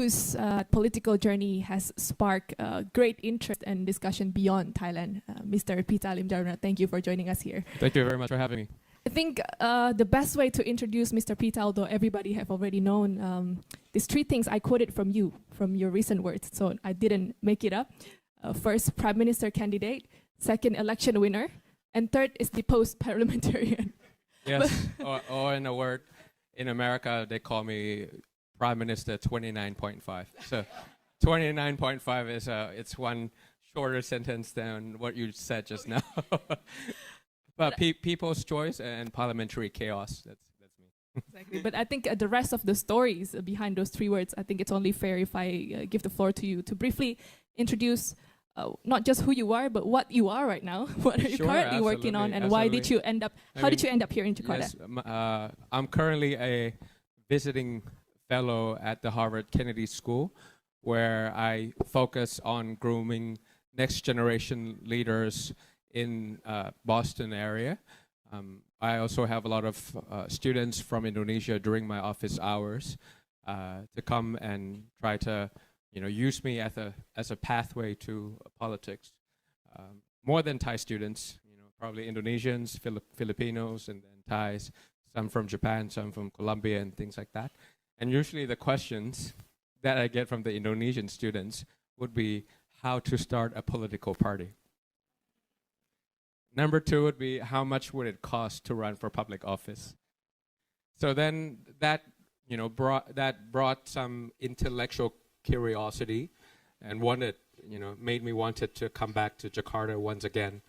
whose political journey has sparked great interest and discussion beyond Thailand. Mr. Pita Limjaruna, thank you for joining us here. Thank you very much for having me. I think the best way to introduce Mr. Pita, although everybody have already known, these three things I quoted from you, from your recent words, so I didn't make it up. First, Prime Minister candidate. Second, election winner. And third is the post-parliamentarian. Yes, or in a word, in America, they call me Prime Minister 29.5. So 29.5 is it's one shorter sentence than what you said just now. But people's choice and parliamentary chaos, that's me. Exactly. But I think the rest of the stories behind those three words, I think it's only fair if I give the floor to you to briefly introduce not just who you are, but what you are right now. What are you currently working on, and why did you end up? How did you end up here in Jakarta? Yes, I'm currently a visiting fellow at the Harvard Kennedy School, where I focus on grooming next generation leaders in Boston area. I also have a lot of students from Indonesia during my office hours to come and try to use me as a pathway to politics. More than Thai students, probably Indonesians, Filipinos, and then Thais, some from Japan, some from Colombia, and things like that. And usually the questions that I get from the Indonesian students would be how to start a political party. Number two would be how much would it cost to run for public office. So then that brought some intellectual curiosity and made me wanted to come back to Jakarta once again.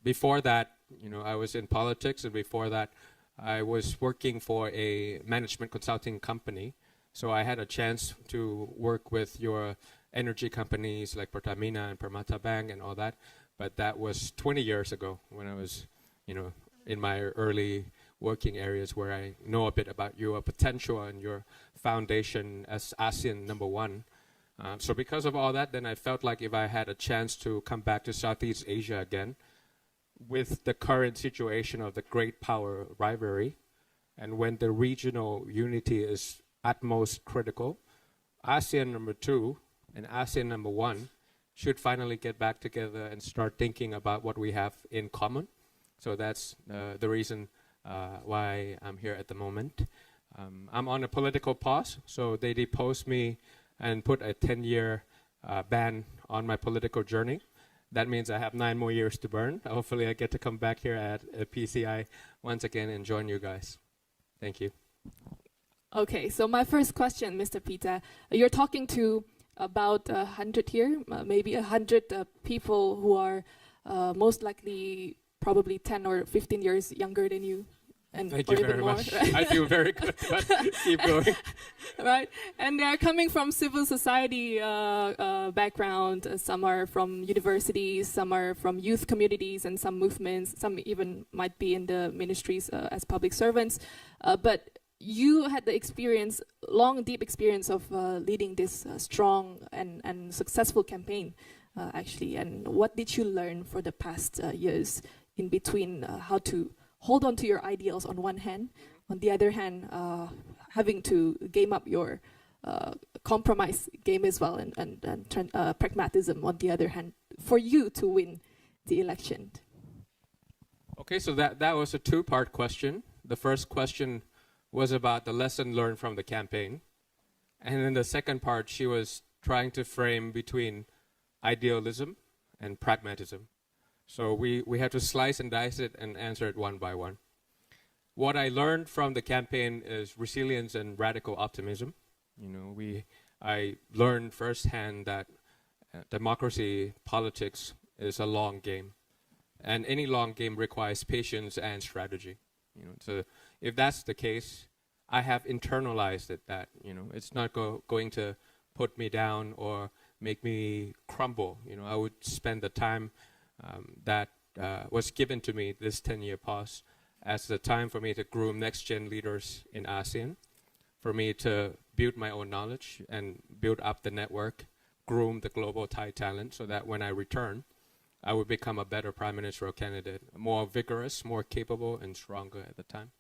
Before that, I was in politics, and before that, I was working for a management consulting company. So I had a chance to work with your energy companies like Pertamina and Permata Bank and all that. But that was 20 years ago when I was, in my early working areas, where I know a bit about your potential and your foundation as ASEAN #1. So because of all that, then I felt like if I had a chance to come back to Southeast Asia again, with the current situation of the great power rivalry, and when the regional unity is at most critical, ASEAN #2 and ASEAN #1 should finally get back together and start thinking about what we have in common. So that's the reason why I'm here at the moment. I'm on a political pause, so they deposed me and put a 10-year ban on my political journey. That means I have 9 more years to burn. Hopefully I get to come back here at FPCi once again and join you guys. Thank you. Okay, so my first question, Mr. Pita, you're talking to about 100 here, maybe 100 people who are most likely probably 10 or 15 years younger than you. And thank you very much. Right? I feel very good, but keep going. Right, and they are coming from civil society background. Some are from universities, some are from youth communities and some movements. Some even might be in the ministries as public servants. But you had the experience, long, deep experience of leading this strong and successful campaign, actually. And what did you learn for the past years in between how to hold on to your ideals on one hand, on the other hand, having to game up your compromise game as well, and pragmatism on the other hand, for you to win the election? Okay, so that was a two-part question. The first question was about the lesson learned from the campaign. And then the second part, she was trying to frame between idealism and pragmatism. So we had to slice and dice it and answer it one by one. What I learned from the campaign is resilience and radical optimism. I learned firsthand that democracy, politics is a long game. And any long game requires patience and strategy. So if that's the case, I have internalized it that, it's not going to put me down or make me crumble. I would spend the time that was given to me, this 10-year pause, as the time for me to groom next-gen leaders in ASEAN, for me to build my own knowledge and build up the network, groom the global Thai talent, so that when I return, I would become a better prime ministerial candidate, more vigorous, more capable, and stronger at the time.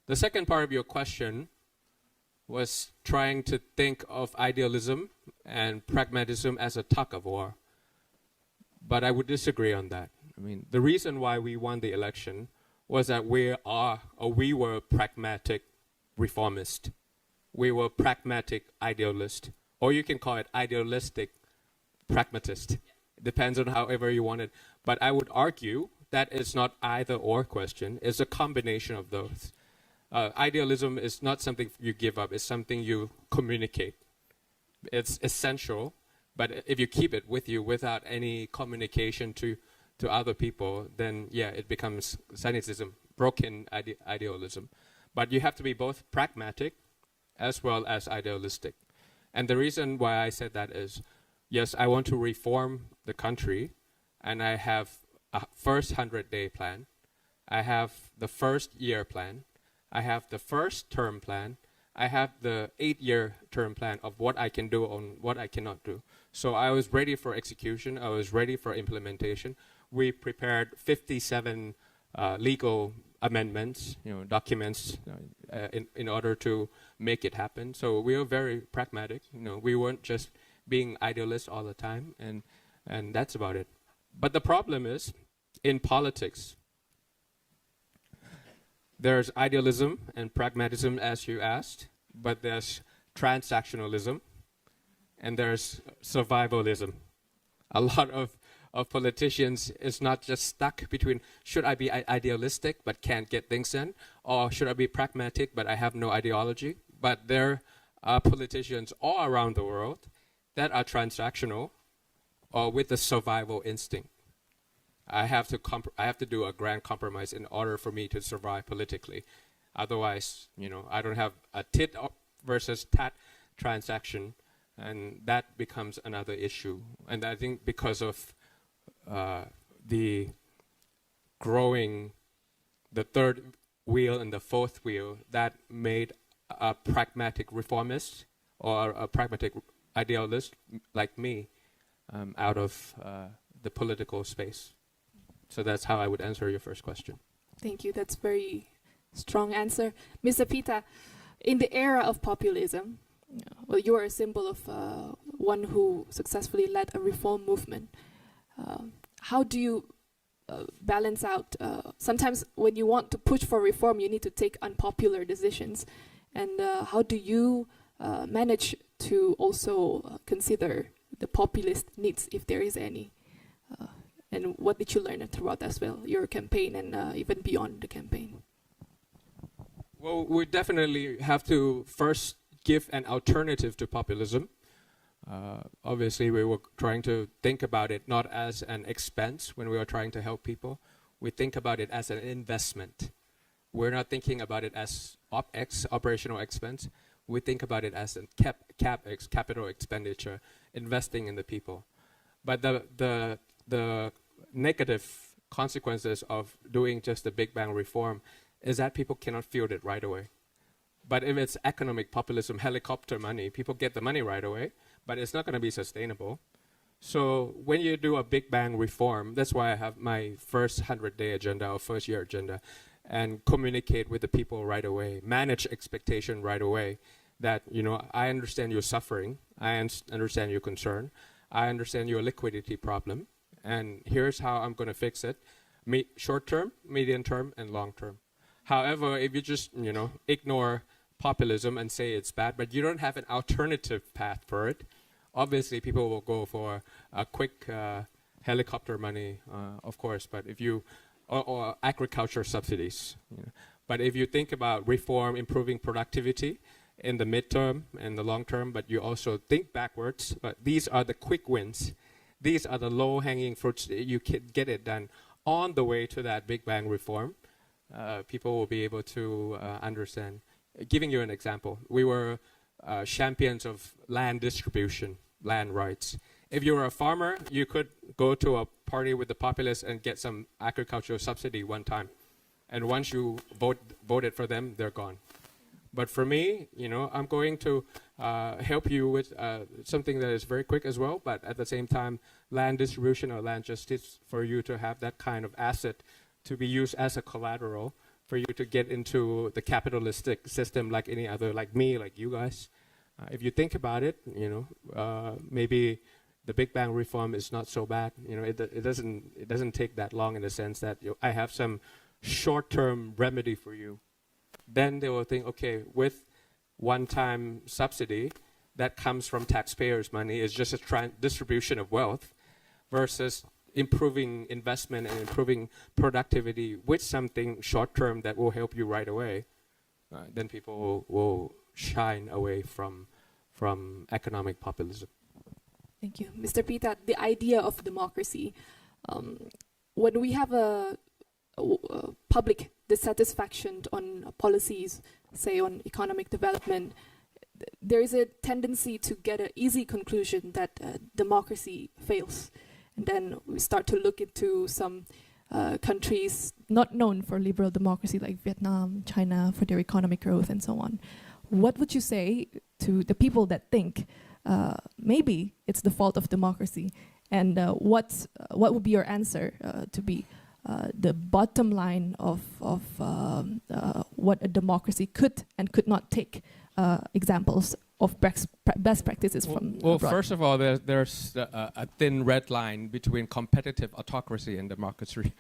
The second part of your question, was trying to think of idealism and pragmatism as a tug of war. But I would disagree on that. I mean, the reason why we won the election was that we were pragmatic reformist. We were pragmatic idealist, or you can call it idealistic pragmatist. It depends on however you want it. But I would argue that it's not either or question. It's a combination of those. Idealism is not something you give up. It's something you communicate. It's essential. But if you keep it with you without any communication to other people, then yeah, it becomes cynicism, broken idealism. But you have to be both pragmatic as well as idealistic. And the reason why I said that is, yes, I want to reform the country, and I have a first 100-day plan. I have the first year plan. I have the first term plan. I have the 8-year term plan of what I can do and what I cannot do. So I was ready for execution. I was ready for implementation. We prepared 57 legal amendments, documents in order to make it happen. So we were very pragmatic. We weren't just being idealists all the time, and that's about it. But the problem is, in politics, there's idealism and pragmatism, as you asked, but there's transactionalism, and there's survivalism. A lot of politicians is not just stuck between, should I be idealistic but can't get things done, or should I be pragmatic but I have no ideology? But there are politicians all around the world that are transactional or with the survival instinct. I have to do a grand compromise in order for me to survive politically. Otherwise, I don't have a tit versus tat transaction, and that becomes another issue. And I think because of the growing, the third wheel and the fourth wheel, that made a pragmatic reformist or a pragmatic idealist like me out of the political space. So that's how I would answer your first question. Thank you. That's very strong answer. Mr. Pita, in the era of populism, well, you are a symbol of one who successfully led a reform movement. How do you balance out? Sometimes when you want to push for reform, you need to take unpopular decisions. And how do you manage to also consider the populist needs, if there is any? And what did you learn throughout as well, your campaign and even beyond the campaign? Well, we definitely have to first give an alternative to populism. Obviously, we were trying to think about it not as an expense when we were trying to help people. We think about it as an investment. We're not thinking about it as OpEx, operational expense. We think about it as a CapEx, capital expenditure, investing in the people. But the negative consequences of doing just the Big Bang reform is that people cannot feel it right away. But if it's economic populism, helicopter money, people get the money right away, but it's not going to be sustainable. So when you do a Big Bang reform, that's why I have my first 100-day agenda or first year agenda, and communicate with the people right away, manage expectation right away, that, I understand your suffering, I understand your concern, I understand your liquidity problem, and here's how I'm going to fix it, short term, medium term, and long term. However, if you just, ignore populism and say it's bad, but you don't have an alternative path for it, obviously people will go for a quick helicopter money, of course, but if you, or agriculture subsidies. But if you think about reform, improving productivity in the midterm and the long term, but you also think backwards, but these are the quick wins. These are the low-hanging fruits that you can get it done on the way to that Big Bang reform. People will be able to understand. Giving you an example, we were champions of land distribution, land rights. If you were a farmer, you could go to a party with the populace and get some agricultural subsidy one time. And once you voted for them, they're gone. But for me, I'm going to help you with something that is very quick as well, but at the same time, land distribution or land justice for you to have that kind of asset to be used as a collateral for you to get into the capitalistic system like any other, like me, like you guys. If you think about it, maybe the Big Bang reform is not so bad. It doesn't take that long in the sense that I have some short-term remedy for you. Then they will think, okay, with one-time subsidy that comes from taxpayers' money is just a distribution of wealth versus improving investment and improving productivity with something short-term that will help you right away. Then people will shine away from economic populism. Thank you. Mr. Pita, the idea of democracy, when we have a public dissatisfaction on policies, say on economic development, there is a tendency to get an easy conclusion that democracy fails. And then we start to look into some countries not known for liberal democracy like Vietnam, China, for their economic growth and so on. What would you say to the people that think maybe it's the fault of democracy? And what would be your answer to be the bottom line of what a democracy could and could not take examples of best practices from abroad? First of all, there's a thin red line between competitive autocracy and democracy.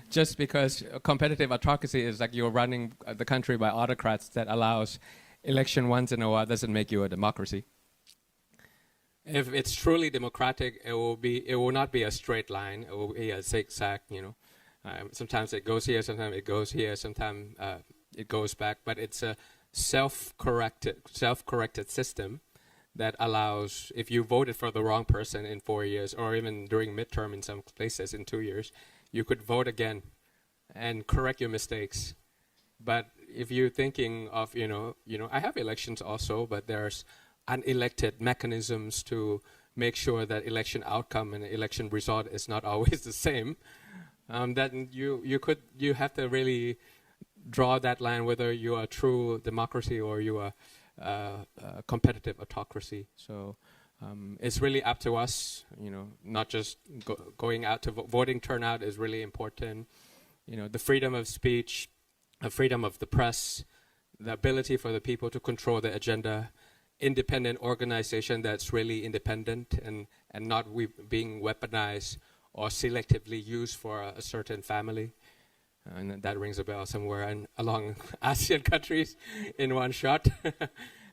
Just because competitive autocracy is like you're running the country by autocrats that allows election once in a while doesn't make you a democracy. If it's truly democratic, it will not be a straight line. It will be a zigzag. Sometimes it goes here, sometimes it goes here, sometimes it goes back. But it's a self-corrected system that allows, if you voted for the wrong person in 4 years, or even during midterm in some places in 2 years, you could vote again and correct your mistakes. But if you're thinking of, I have elections also, but there's unelected mechanisms to make sure that election outcome and election result is not always the same. Then you have to really draw that line whether you are a true democracy or you are a competitive autocracy. So it's really up to us, not just going out to voting turnout is really important. The freedom of speech, the freedom of the press, the ability for the people to control the agenda, independent organization that's really independent and not being weaponized or selectively used for a certain family. And that rings a bell somewhere along ASEAN countries in one shot.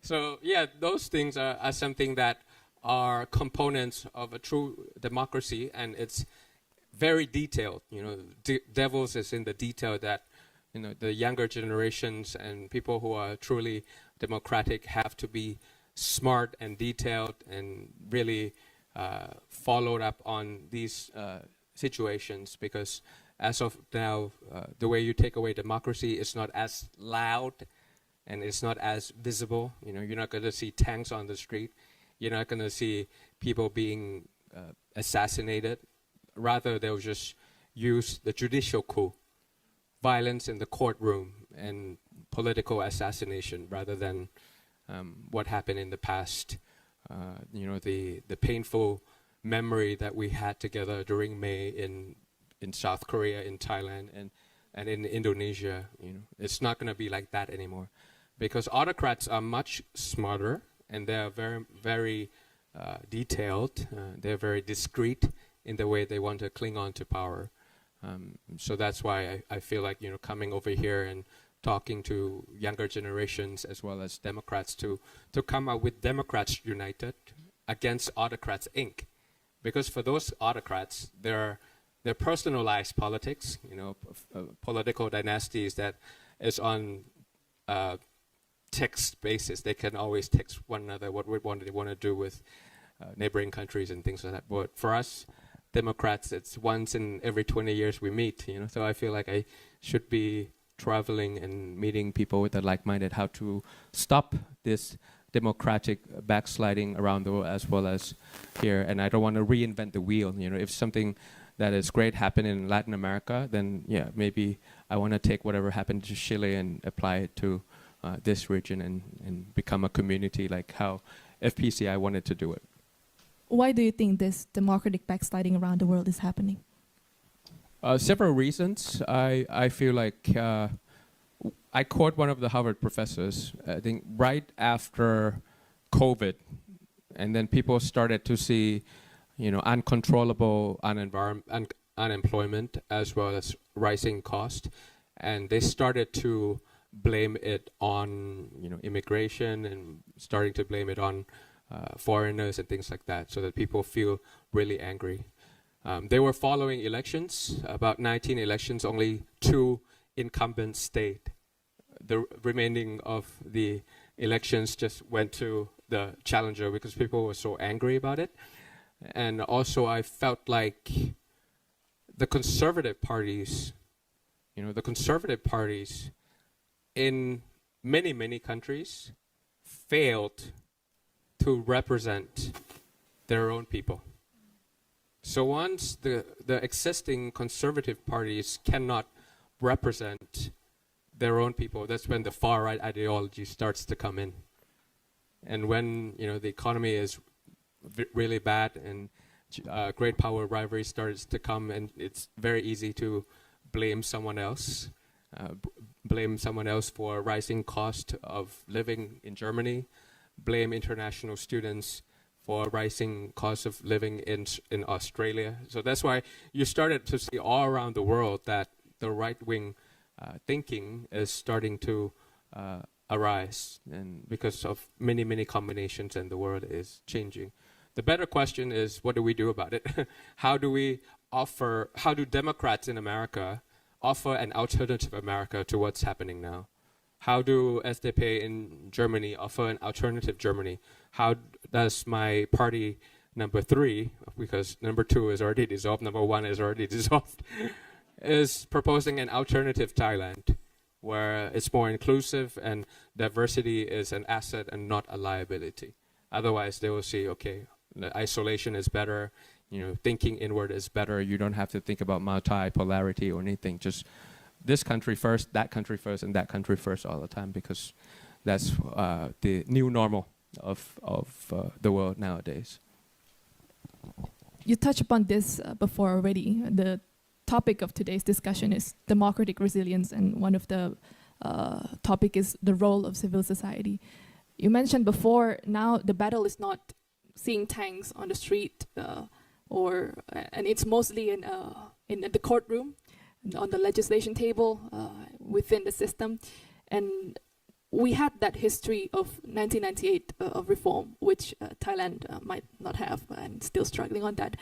So yeah, those things are something that are components of a true democracy, and it's very detailed. Devils is in the detail that the younger generations and people who are truly democratic have to be smart and detailed and really followed up on these situations, because as of now, the way you take away democracy is not as loud and it's not as visible. You're not going to see tanks on the street. You're not going to see people being assassinated. Rather, they'll just use the judicial coup, violence in the courtroom, and political assassination rather than what happened in the past. The painful memory that we had together during May in South Korea, in Thailand, and in Indonesia. It's not going to be like that anymore, because autocrats are much smarter and they are very, very detailed. They're very discreet in the way they want to cling on to power. So that's why I feel like coming over here and talking to younger generations as well as Democrats to come up with Democrats United against Autocrats Inc. Because for those autocrats, they're personalized politics, political dynasties that is on text basis. They can always text one another what they want to do with neighboring countries and things like that. But for us, Democrats, it's once in every 20 years we meet, So I feel like I should be traveling and meeting people with a like-minded how to stop this democratic backsliding around the world as well as here. And I don't want to reinvent the wheel. If something that is great happened in Latin America, then yeah, maybe I want to take whatever happened to Chile and apply it to this region and become a community like how FPCi wanted to do it. Why do you think this democratic backsliding around the world is happening? Several reasons. I feel like I quote one of the Harvard professors. I think right after COVID, and then people started to see, uncontrollable unemployment as well as rising cost, and they started to blame it on immigration and starting to blame it on foreigners and things like that, so that people feel really angry. They were following elections, about 19 elections, only 2 incumbents stayed. The remaining of the elections just went to the challenger because people were so angry about it. And also I felt like the conservative parties, in many, many countries failed to represent their own people. So once the existing conservative parties cannot represent their own people, that's when the far right ideology starts to come in. And when the economy is really bad and great power rivalry starts to come, and it's very easy to blame someone else. Blame someone else for rising cost of living in Germany. Blame international students for rising cost of living in Australia. So that's why you started to see all around the world that the right-wing thinking is starting to arise, and because of many, many combinations, and the world is changing. The better question is, what do we do about it? How do Democrats in America offer an alternative America to what's happening now? How do SDP in Germany offer an alternative Germany? How does my party number 3, because number 2 is already dissolved, number 1 is already dissolved, is proposing an alternative Thailand where it's more inclusive and diversity is an asset and not a liability. Otherwise, they will see, okay, isolation is better, thinking inward is better. You don't have to think about multi-polarity or anything. Just this country first, that country first, and that country first all the time, because that's the new normal of the world nowadays. You touched upon this before already. The topic of today's discussion is democratic resilience, and one of the topic is the role of civil society. You mentioned before, now the battle is not seeing tanks on the street, and it's mostly in the courtroom, on the legislation table, within the system. And we had that history of 1998 of reform, which Thailand might not have, and still struggling on that.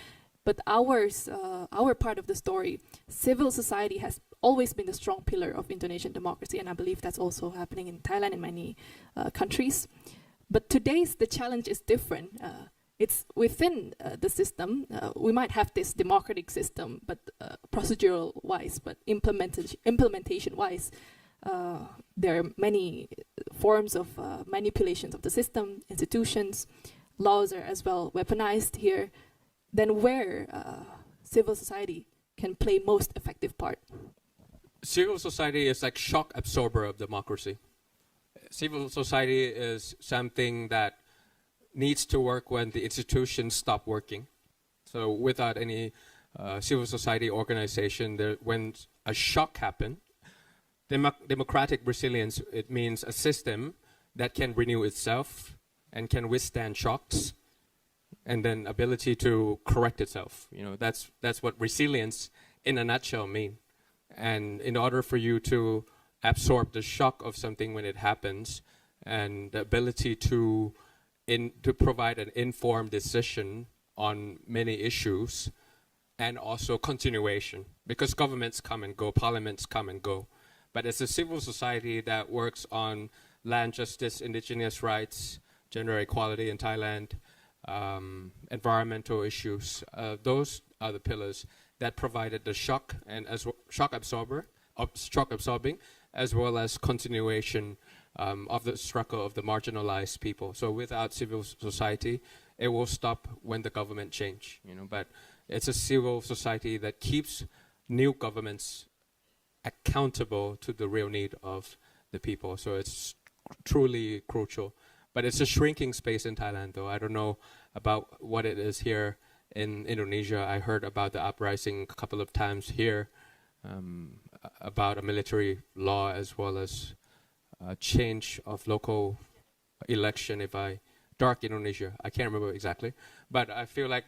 But our part of the story, civil society has always been the strong pillar of Indonesian democracy, and I believe that's also happening in Thailand and many countries. But the challenge is different. It's within the system. We might have this democratic system, but procedural-wise, but implementation-wise, there are many forms of manipulations of the system, institutions, laws are as well weaponized here. Then where civil society can play most effective part? Civil society is like shock absorber of democracy. Civil society is something that needs to work when the institutions stop working. So without any civil society organization, when a shock happens, democratic resilience, it means a system that can renew itself and can withstand shocks, and then ability to correct itself. That's what resilience in a nutshell mean. And in order for you to absorb the shock of something when it happens, and the ability to provide an informed decision on many issues, and also continuation, because governments come and go, parliaments come and go. But it's a civil society that works on land justice, indigenous rights, gender equality in Thailand, environmental issues. Those are the pillars that provided the shock and shock absorbing, as well as continuation of the struggle of the marginalized people. So without civil society, it will stop when the government change. But it's a civil society that keeps new governments accountable to the real need of the people. So it's truly crucial. But it's a shrinking space in Thailand, though. I don't know about what it is here in Indonesia. I heard about the uprising a couple of times here, about a military law as well as change of local election. Dark Indonesia, I can't remember exactly, but I feel like,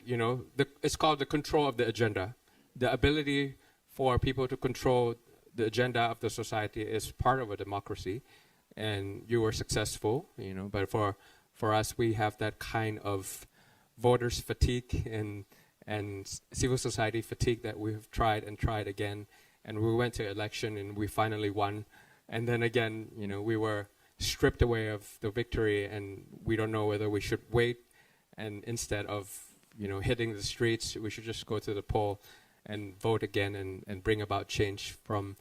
it's called the control of the agenda. The ability for people to control the agenda of the society is part of a democracy, and you were successful, but for us, we have that kind of voters fatigue and civil society fatigue that we've tried and tried again, and we went to election and we finally won, and then again, we were stripped away of the victory, and we don't know whether we should wait, and instead of hitting the streets, we should just go to the poll and vote again and bring about change from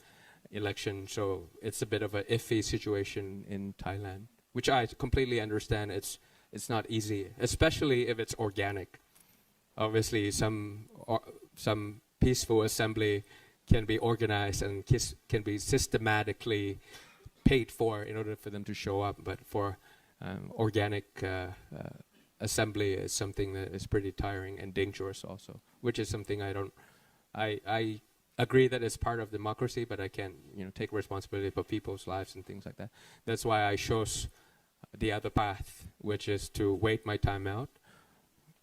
election. So it's a bit of an iffy situation in Thailand, which I completely understand. It's not easy, especially if it's organic. Obviously, some peaceful assembly can be organized and can be systematically paid for in order for them to show up, but for organic assembly is something that is pretty tiring and dangerous also, which is something I agree that it's part of democracy, but I can't take responsibility for people's lives and things like that. That's why I chose the other path, which is to wait my time out,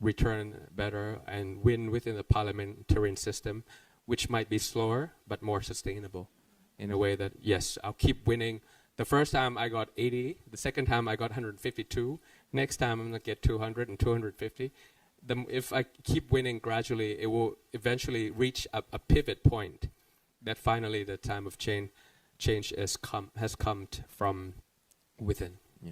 return better, and win within the parliamentarian system, which might be slower but more sustainable, in a way that, yes, I'll keep winning. The first time I got 80, the second time I got 152, next time I'm going to get 200 and 250. If I keep winning gradually, it will eventually reach a pivot point that finally the time of change has come from within. Yeah.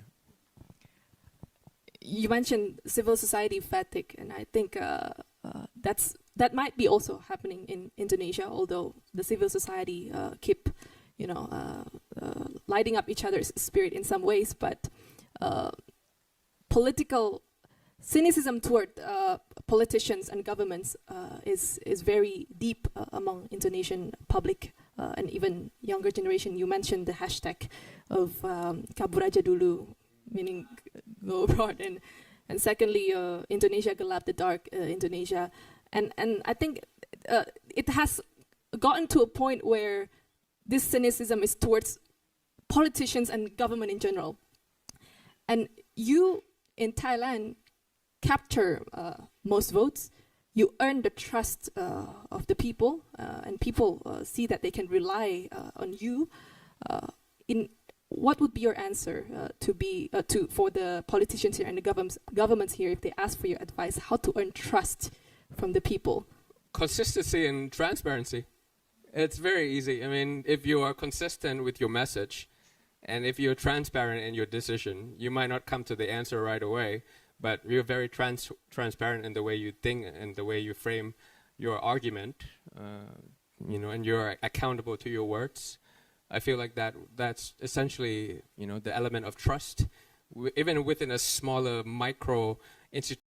You mentioned civil society fatigue, and I think that might be also happening in Indonesia, although the civil society keep lighting up each other's spirit in some ways, but political cynicism toward politicians and governments is very deep among Indonesian public and even younger generation. You mentioned the hashtag of Kabur aja dulu, meaning go abroad, and secondly, Indonesia Gelap, the dark Indonesia, and I think it has gotten to a point where this cynicism is towards politicians and government in general. And you in Thailand capture most votes. You earn the trust of the people, and people see that they can rely on you. What would be your answer for the politicians here and the governments here if they ask for your advice how to earn trust from the people? Consistency and transparency. It's very easy. I mean, if you are consistent with your message, and if you're transparent in your decision, you might not come to the answer right away, but you're very transparent in the way you think and the way you frame your argument, and you're accountable to your words. I feel like that's essentially, the element of trust, even within a smaller micro institution.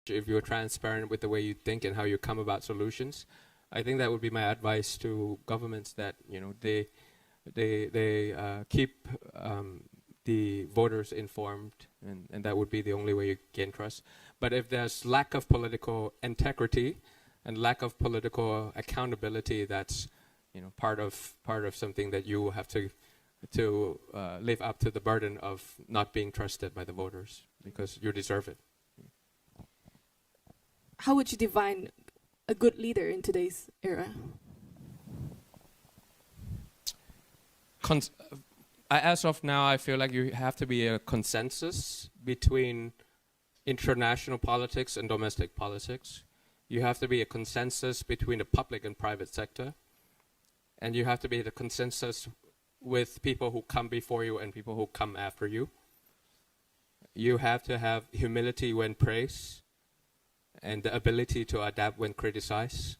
If you're transparent with the way you think and how you come about solutions, I think that would be my advice to governments, that they keep the voters informed, and that would be the only way you gain trust. But if there's lack of political integrity and lack of political accountability, that's part of something that you have to live up to the burden of not being trusted by the voters, because you deserve it. How would you define a good leader in today's era? As of now, I feel like you have to be a consensus between international politics and domestic politics. You have to be a consensus between the public and private sector. And you have to be the consensus with people who come before you and people who come after you. You have to have humility when praised and the ability to adapt when criticized.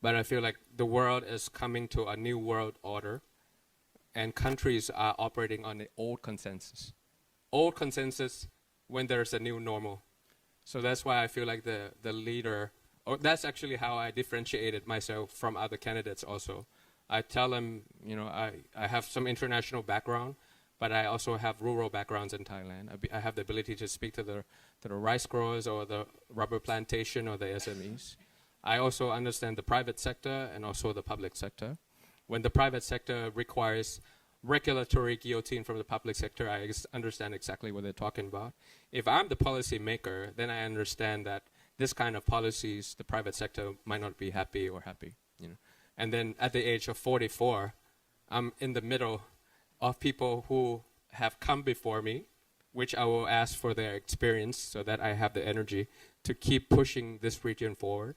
But I feel like the world is coming to a new world order, and countries are operating on the old consensus. Old consensus when there's a new normal. So that's why I feel like the leader, or that's actually how I differentiated myself from other candidates also. I tell them, I have some international background, but I also have rural backgrounds in Thailand. I have the ability to speak to the rice growers or the rubber plantation or the SMEs. I also understand the private sector and also the public sector. When the private sector requires regulatory guillotine from the public sector, I understand exactly what they're talking about. If I'm the policy maker, then I understand that this kind of policies, the private sector might not be happy. And then at the age of 44, I'm in the middle of people who have come before me, which I will ask for their experience so that I have the energy to keep pushing this region forward.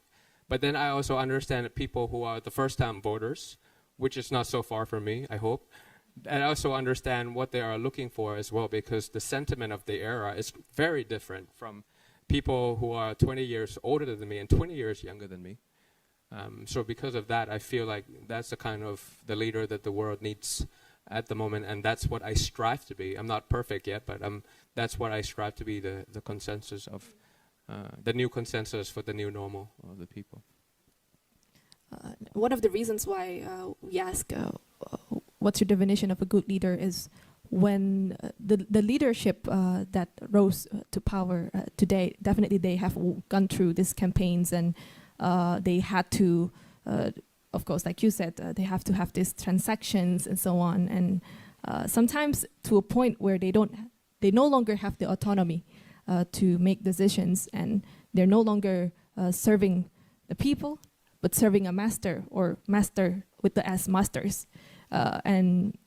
But then I also understand that people who are the first-time voters, which is not so far from me, I hope. And I also understand what they are looking for as well, because the sentiment of the era is very different from people who are 20 years older than me and 20 years younger than me. So because of that, I feel like that's the kind of the leader that the world needs at the moment, and that's what I strive to be. I'm not perfect yet, but that's what I strive to be, the consensus of, the new consensus for the new normal of the people. One of the reasons why we ask what's your definition of a good leader is when the leadership that rose to power today, definitely they have gone through these campaigns, and they had to, of course, like you said, they have to have these transactions and so on, and sometimes to a point where they no longer have the autonomy to make decisions, and they're no longer serving the people, but serving a master, or master with the S, masters. And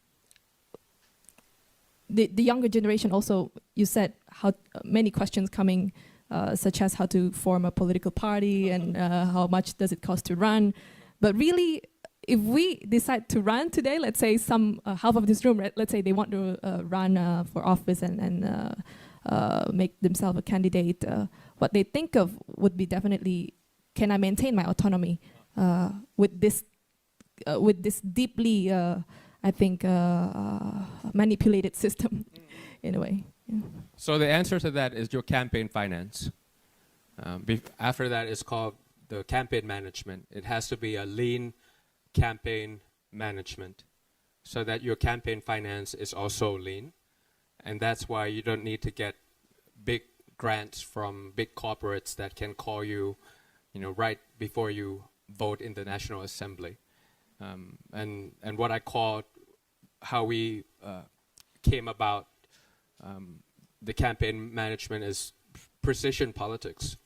the younger generation also, you said how many questions coming, such as how to form a political party and how much does it cost to run. But really, if we decide to run today, let's say some half of this room, let's say they want to run for office and make themselves a candidate, what they think of would be definitely, can I maintain my autonomy with this deeply, I think, manipulated system in a way. Yeah. So the answer to that is your campaign finance. After that, it's called the campaign management. It has to be a lean campaign management so that your campaign finance is also lean. And that's why you don't need to get big grants from big corporates that can call you, right before you vote in the National Assembly. And what I call how we came about the campaign management is precision politics.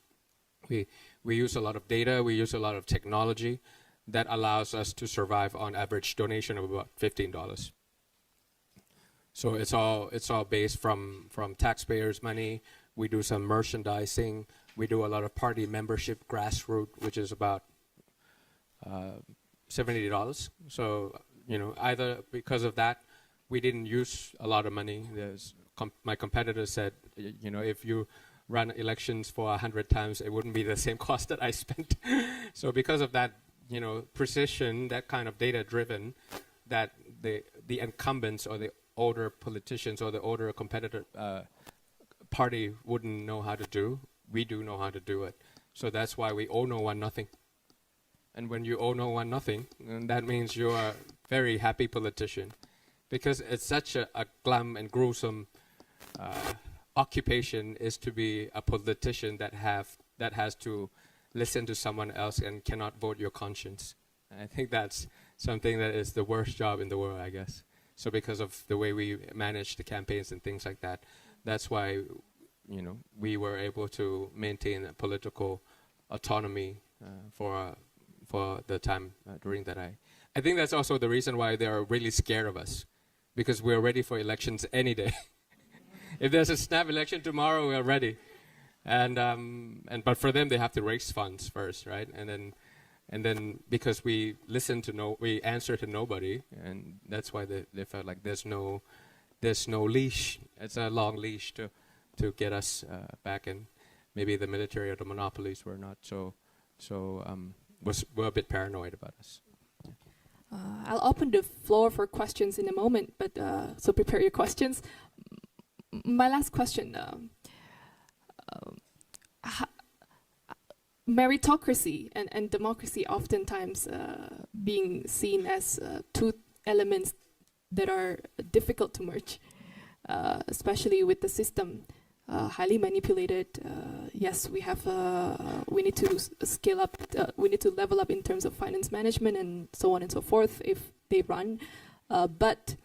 We use a lot of data, we use a lot of technology that allows us to survive on average donation of about $15. So it's all based from taxpayers' money. We do some merchandising. We do a lot of party membership, grassroots, which is about $70. So either because of that, we didn't use a lot of money. My competitor said, if you run elections for 100 times, it wouldn't be the same cost that I spent. So because of that, precision, that kind of data-driven, that the incumbents or the older politicians or the older competitor party wouldn't know how to do, we do know how to do it. So that's why we owe no one nothing. And when you owe no one nothing, that means you're a very happy politician, because it's such a glum and gruesome occupation is to be a politician that has to listen to someone else and cannot vote your conscience. And I think that's something that is the worst job in the world, I guess. So because of the way we manage the campaigns and things like that, that's why we were able to maintain a political autonomy for the time during that. I think that's also the reason why they are really scared of us, because we're ready for elections any day. If there's a snap election tomorrow, we're ready. But for them, they have to raise funds first, right? And then because we answer to nobody, and that's why they felt like there's no leash. It's a long leash to get us back, and maybe the military or the monopolies were not were a bit paranoid about us. I'll open the floor for questions in a moment, but so prepare your questions. My last question. Meritocracy and democracy oftentimes being seen as two elements that are difficult to merge. especially with the system highly manipulated. Yes, we need to scale up, we need to level up in terms of finance management and so on and so forth if they run. But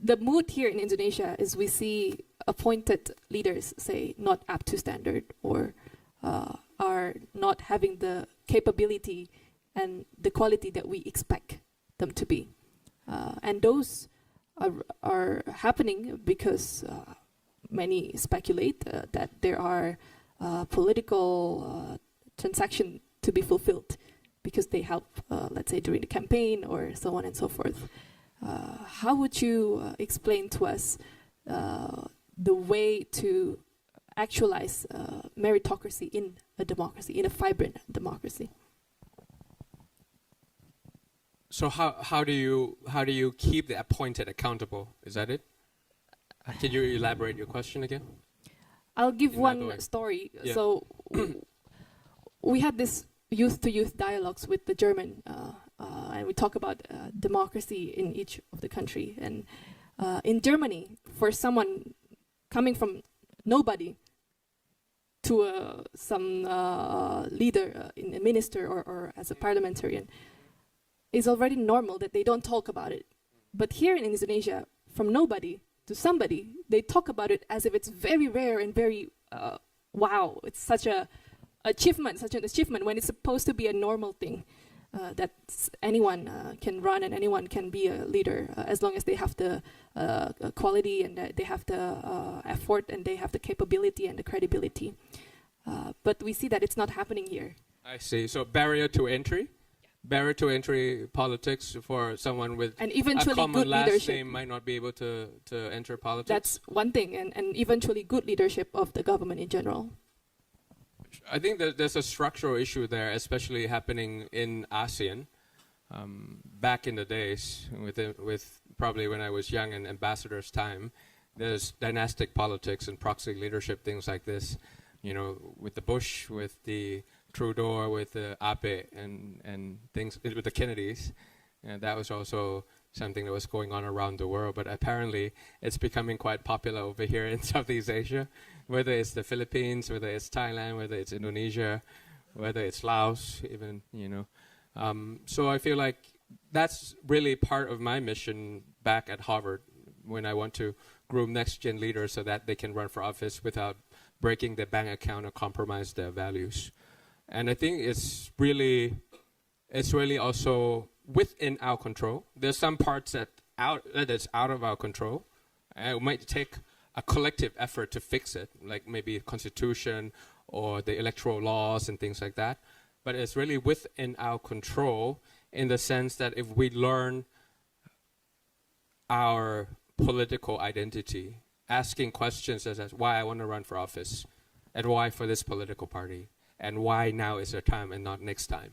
the mood here in Indonesia is we see appointed leaders, say, not up to standard or are not having the capability and the quality that we expect them to be. And those are happening because many speculate that there are political transactions to be fulfilled because they help, let's say, during the campaign or so on and so forth. How would you explain to us the way to actualize meritocracy in a democracy, in a vibrant democracy? So how do you keep the appointed accountable? Is that it? Can you elaborate your question again? I'll give one story. Yeah. So we had this youth-to-youth dialogues with the German, and we talk about democracy in each of the country. And in Germany, for someone coming from nobody to some leader, in a minister or as a parliamentarian, it's already normal that they don't talk about it. But here in Indonesia, from nobody to somebody, they talk about it as if it's very rare and very, wow, it's such an achievement when it's supposed to be a normal thing that anyone can run and anyone can be a leader as long as they have the quality and they have the effort and they have the capability and the credibility. But we see that it's not happening here. I see. So barrier to entry? Barrier to entry politics for someone with and eventually a common good last leadership. name might not be able to enter politics. That's one thing, and eventually good leadership of the government in general. I think that there's a structural issue there, especially happening in ASEAN. Back in the days, with probably when I was young and ambassador's time, there's dynastic politics and proxy leadership, things like this. You know, with the Bush, with the Trudeau, with the Abe, and things with the Kennedys, and that was also something that was going on around the world. But apparently, it's becoming quite popular over here in Southeast Asia, whether it's the Philippines, whether it's Thailand, whether it's Indonesia, whether it's Laos, even, you know. So I feel like that's really part of my mission back at Harvard when I want to groom next-gen leaders so that they can run for office without breaking their bank account or compromise their values. And I think it's really also within our control. There's some parts that it's out of our control. And it might take a collective effort to fix it, like maybe the constitution or the electoral laws and things like that. But it's really within our control in the sense that if we learn our political identity, asking questions such as why I want to run for office and why for this political party and why now is the time and not next time.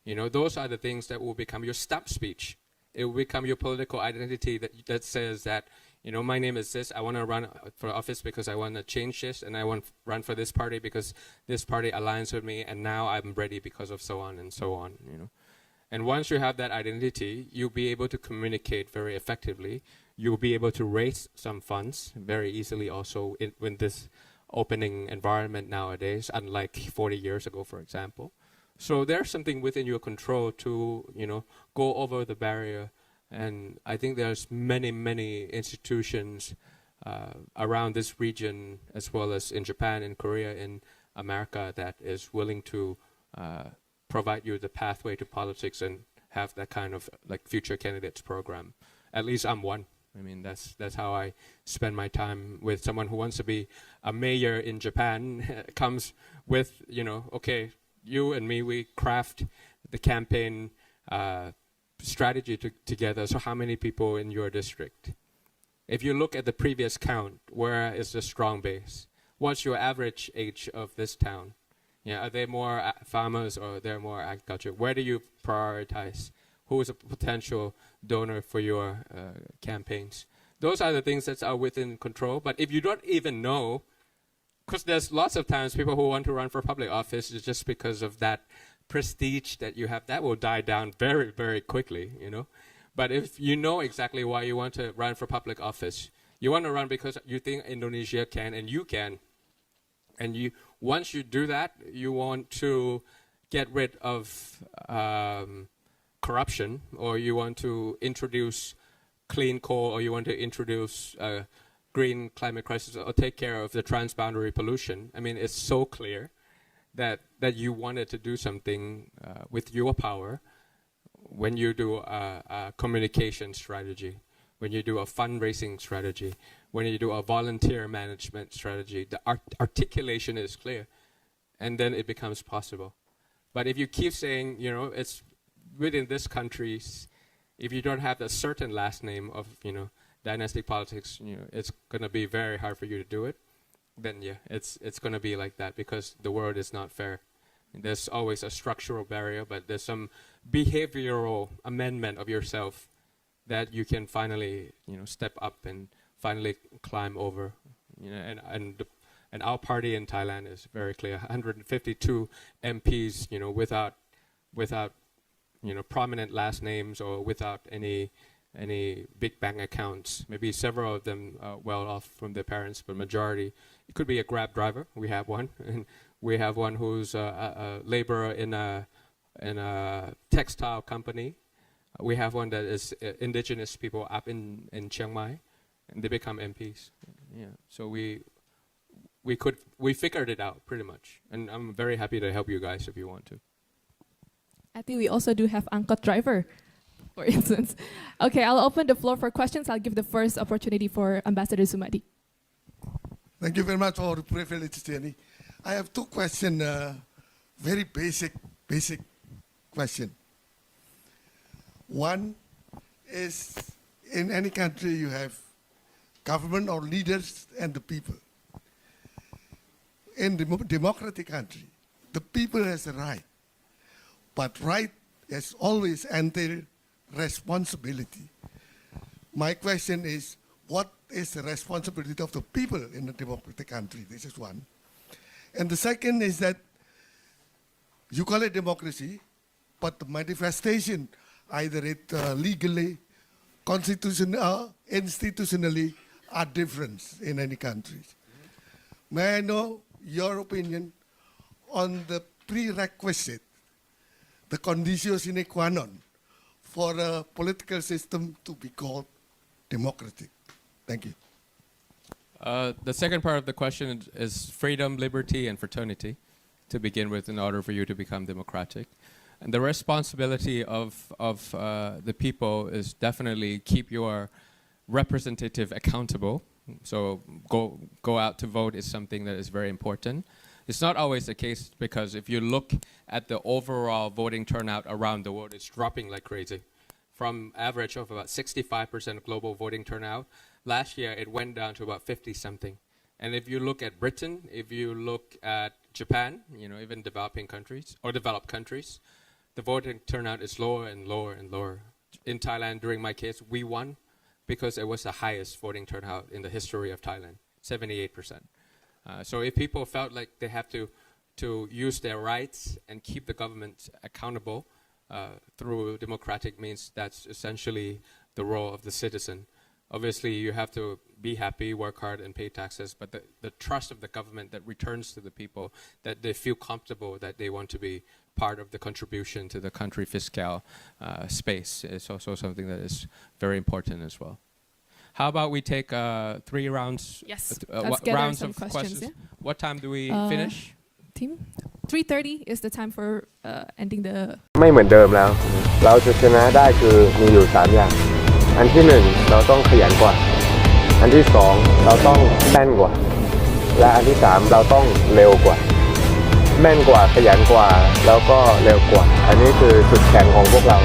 You know, those are the things that will become your stump speech. It will become your political identity that says that, you know, my name is this, I want to run for office because I want to change this, and I want to run for this party because this party aligns with me, and now I'm ready because of so on and so on, you know. And once you have that identity, you'll be able to communicate very effectively. You'll be able to raise some funds very easily also in this opening environment nowadays, unlike 40 years ago, for example. So there's something within your control to, you know, go over the barrier. And I think there's many institutions around this region, as well as in Japan, in Korea, in America, that is willing to provide you the pathway to politics and have that kind of like future candidates program. At least I'm one. I mean, that's how I spend my time with someone who wants to be a mayor in Japan. Comes with, you know, okay, you and me, we craft the campaign strategy together. So how many people in your district? If you look at the previous count, where is the strong base? What's your average age of this town? Yeah, are they more farmers or they're more agriculture? Where do you prioritize? Who is a potential donor for your campaigns? Those are the things that are within control. But if you don't even know, because there's lots of times people who want to run for public office is just because of that prestige that you have, that will die down very, very quickly, you know. But if you know exactly why you want to run for public office, you want to run because you think Indonesia can and you can, and once you do that, you want to get rid of corruption, or you want to introduce clean coal, or you want to introduce green climate crisis, or take care of the transboundary pollution. I mean, it's so clear that you wanted to do something with your power when you do a communication strategy, when you do a fundraising strategy, when you do a volunteer management strategy. The articulation is clear, and then it becomes possible. But if you keep saying, it's within this country, if you don't have a certain last name of, dynastic politics, it's going to be very hard for you to do it. Then yeah, it's going to be like that because the world is not fair. There's always a structural barrier, but there's some behavioral amendment of yourself that you can finally, step up and finally climb over. And our party in Thailand is very clear: 152 MPs, without prominent last names or without any big bank accounts. Maybe several of them well off from their parents, but majority. It could be a Grab driver. We have one, and we have one who's a laborer in a textile company. We have one that is indigenous people up in Chiang Mai, and they become MPs. Yeah, so we figured it out pretty much, and I'm very happy to help you guys if you want to. I think we also do have angkot driver, for instance. Okay, I'll open the floor for questions. I'll give the first opportunity for Ambassador Sumadi. Thank you very much for the privilege, Jenny. I have two questions, very basic question. One is, in any country you have government or leaders and the people. In the democratic country, the people has a right, but right has always entailed responsibility. My question is, what is the responsibility of the people in a democratic country? This is one. And the second is that you call it democracy, but the manifestation, either it legally, institutionally, are different in any countries. May I know your opinion on the prerequisite, the conditio sine qua non, for a political system to be called democratic? Thank you. The second part of the question is freedom, liberty, and fraternity, to begin with, in order for you to become democratic. And the responsibility of the people is definitely keep your representative accountable. So go out to vote is something that is very important. It's not always the case, because if you look at the overall voting turnout around the world, it's dropping like crazy. From average of about 65% global voting turnout, last year it went down to about 50-something. And if you look at Britain, if you look at Japan, even developing countries or developed countries, the voting turnout is lower and lower and lower. In Thailand, during my case, we won because it was the highest voting turnout in the history of Thailand, 78%. So if people felt like they have to use their rights and keep the government accountable through democratic means, that's essentially the role of the citizen. Obviously, you have to be happy, work hard, and pay taxes, but the trust of the government that returns to the people, that they feel comfortable, that they want to be part of the contribution to the country fiscal space, is also something that is very important as well. How about we take 3 rounds? Yes, let's gather rounds some of questions. Yeah? What time do we finish? Team, 3:30 is the time for ending the. ไม่เหมือนเดิมแล้ว เราจะชนะได้คือมีอยู่3อย่าง อันที่1เราต้องขยันกว่า อันที่2เราต้องแม่นกว่า และอันที่3เราต้องเร็วกว่า แม่นกว่าขยันกว่าแล้วก็เร็วกว่า อันนี้คือจุดแข็งของพวกเรา